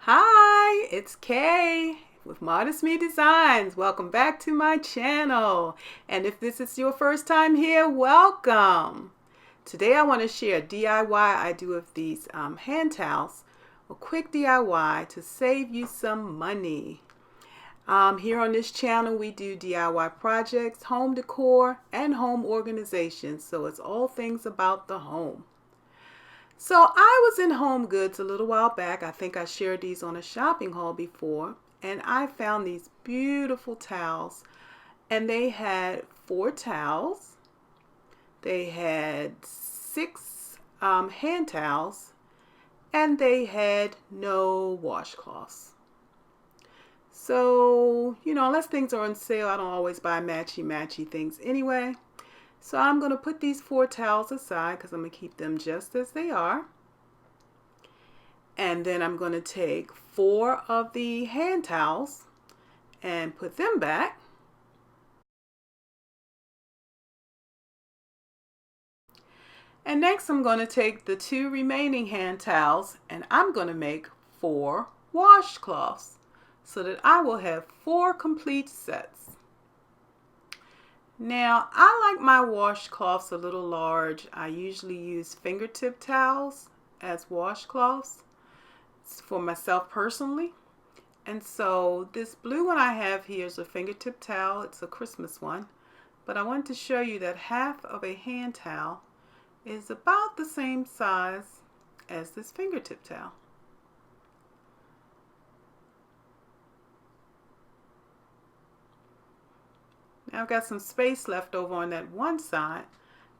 Hi, it's Kay with Modest Me Designs. Welcome back to my channel. And if this is your first time here, welcome. Today I want to share a DIY I do with these hand towels. A quick DIY to save you some money. Here on this channel we do DIY projects, home decor, and home organization. So it's all things about the home. So I was in Home Goods a little while back. I think I shared these on a shopping haul before. And I found these beautiful towels. And they had 4 towels. They had 6 hand towels. And they had no washcloths. So, unless things are on sale, I don't always buy matchy things anyway. So I'm going to put these 4 towels aside because I'm going to keep them just as they are. And then I'm going to take 4 of the hand towels and put them back. And next I'm going to take the 2 remaining hand towels and I'm going to make 4 washcloths so that I will have 4 complete sets. Now, I like my washcloths a little large. I usually use fingertip towels as washcloths for myself personally. And so this blue one I have here is a fingertip towel. It's a Christmas one. But I want to show you that half of a hand towel is about the same size as this fingertip towel. Now I've got some space left over on that one side,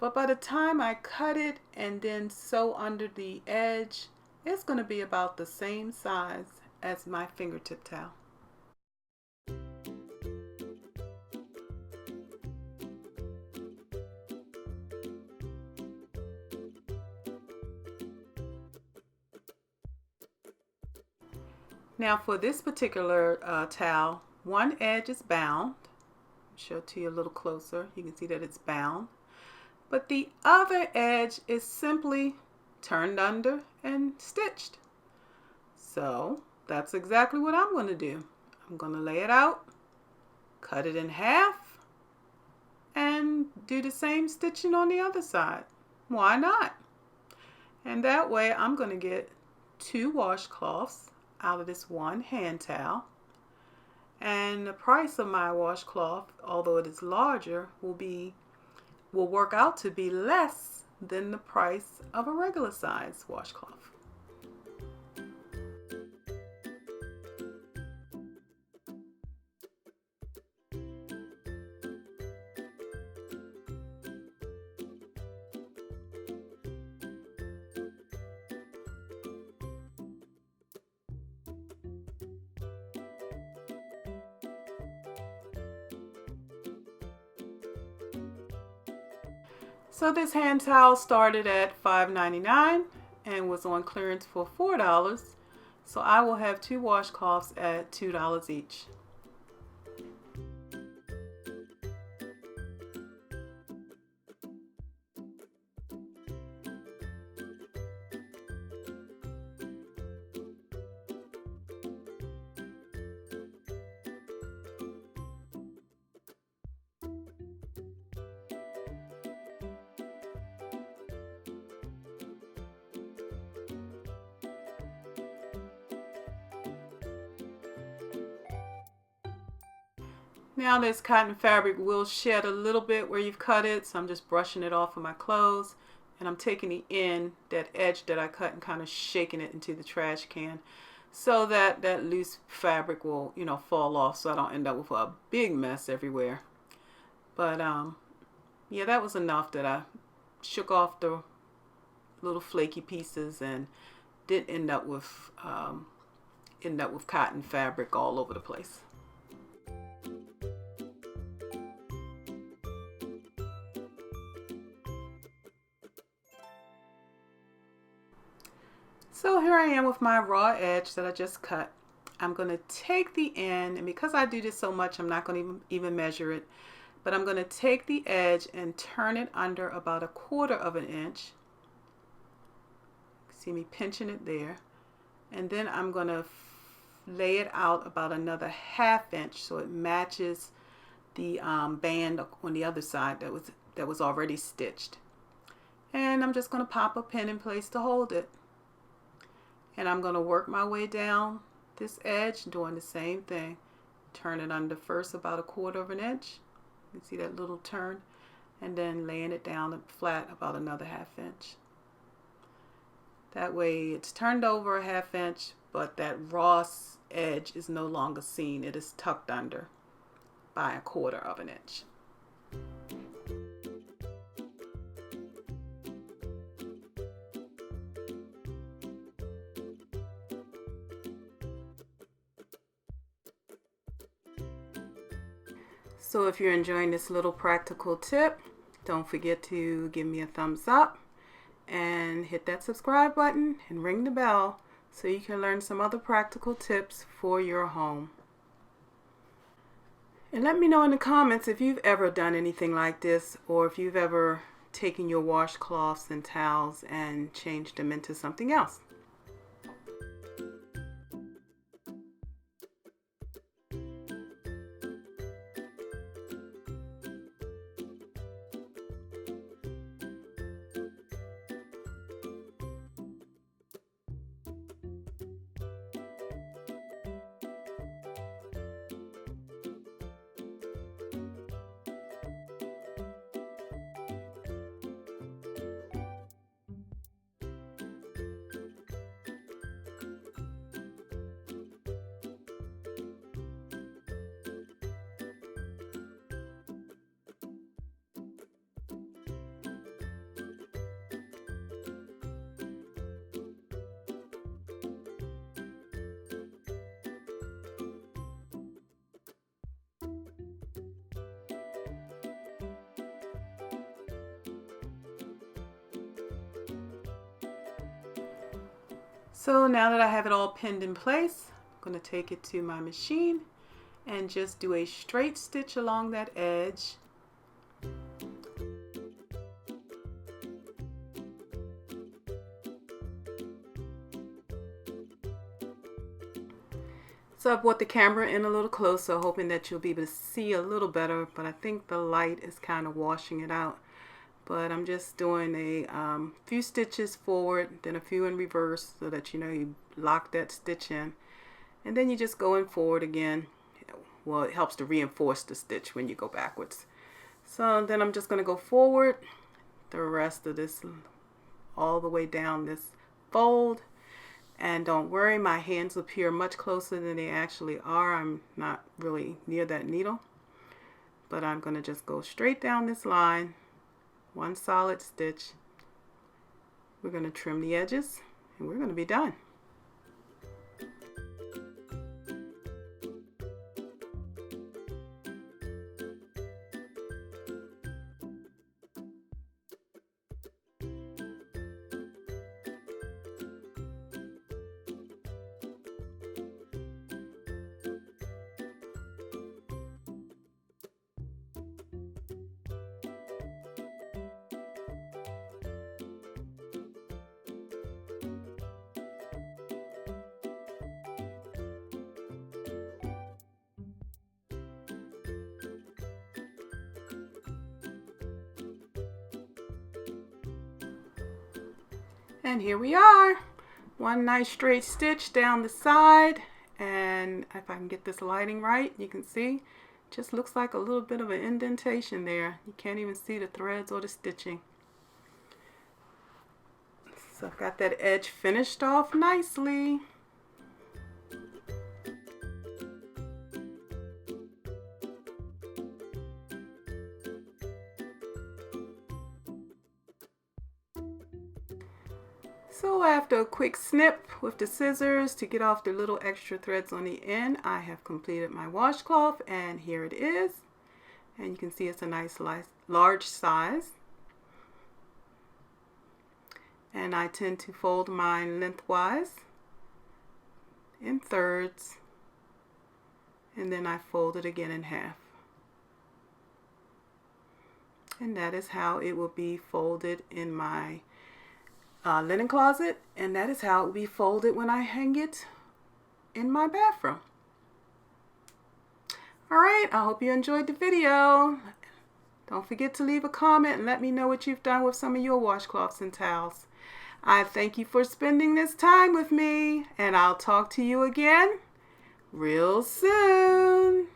but by the time I cut it and then sew under the edge, it's going to be about the same size as my fingertip towel. Now for this particular towel, one edge is bound. Show it to you a little closer. You can see that it's bound. But the other edge is simply turned under and stitched. So that's exactly what I'm going to do. I'm going to lay it out, cut it in half, and do the same stitching on the other side. Why not? And that way I'm going to get 2 washcloths out of this one hand towel. And the price of my washcloth, although it is larger, will work out to be less than the price of a regular size washcloth. So this hand towel started at $5.99 and was on clearance for $4. So I will have 2 washcloths at $2 each. Now this cotton fabric will shed a little bit where you've cut it, so I'm just brushing it off of my clothes, and I'm taking the end, that edge that I cut, and kind of shaking it into the trash can so that that loose fabric will, fall off so I don't end up with a big mess everywhere. But yeah, that was enough that I shook off the little flaky pieces and didn't end up with cotton fabric all over the place. So here I am with my raw edge that I just cut. I'm going to take the end, and because I do this so much, I'm not going to even measure it, but I'm going to take the edge and turn it under about 1/4 of an inch. See me pinching it there. And then I'm going to lay it out about another 1/2 inch so it matches the band on the other side that was already stitched. And I'm just going to pop a pin in place to hold it. And I'm going to work my way down this edge doing the same thing. Turn it under first about 1/4 inch. You see that little turn? And then laying it down flat about another 1/2 inch. That way it's turned over a 1/2 inch, but that raw edge is no longer seen. It is tucked under by 1/4 inch. So if you're enjoying this little practical tip, don't forget to give me a thumbs up and hit that subscribe button and ring the bell so you can learn some other practical tips for your home. And let me know in the comments if you've ever done anything like this, or if you've ever taken your washcloths and towels and changed them into something else. So now that I have it all pinned in place, I'm going to take it to my machine and just do a straight stitch along that edge. So I brought the camera in a little closer, hoping that you'll be able to see a little better, but I think the light is kind of washing it out. But I'm just doing a few stitches forward, then a few in reverse, so that you lock that stitch in. And then you just go in forward again. Well, it helps to reinforce the stitch when you go backwards. So then I'm just going to go forward the rest of this, all the way down this fold. And don't worry, my hands appear much closer than they actually are. I'm not really near that needle. But I'm going to just go straight down this line. One solid stitch. We're going to trim the edges and we're going to be done. And here we are, one nice straight stitch down the side, and if I can get this lighting right, you can see just looks like a little bit of an indentation there. You can't even see the threads or the stitching. So I've got that edge finished off nicely. So after a quick snip with the scissors to get off the little extra threads on the end, I have completed my washcloth, and here it is. And you can see it's a nice large size. And I tend to fold mine lengthwise in thirds, and then I fold it again in half. And that is how it will be folded in my linen closet, and that is how it will be folded when I hang it in my bathroom. All right, I hope you enjoyed the video. Don't forget to leave a comment and let me know what you've done with some of your washcloths and towels. I thank you for spending this time with me, and I'll talk to you again real soon.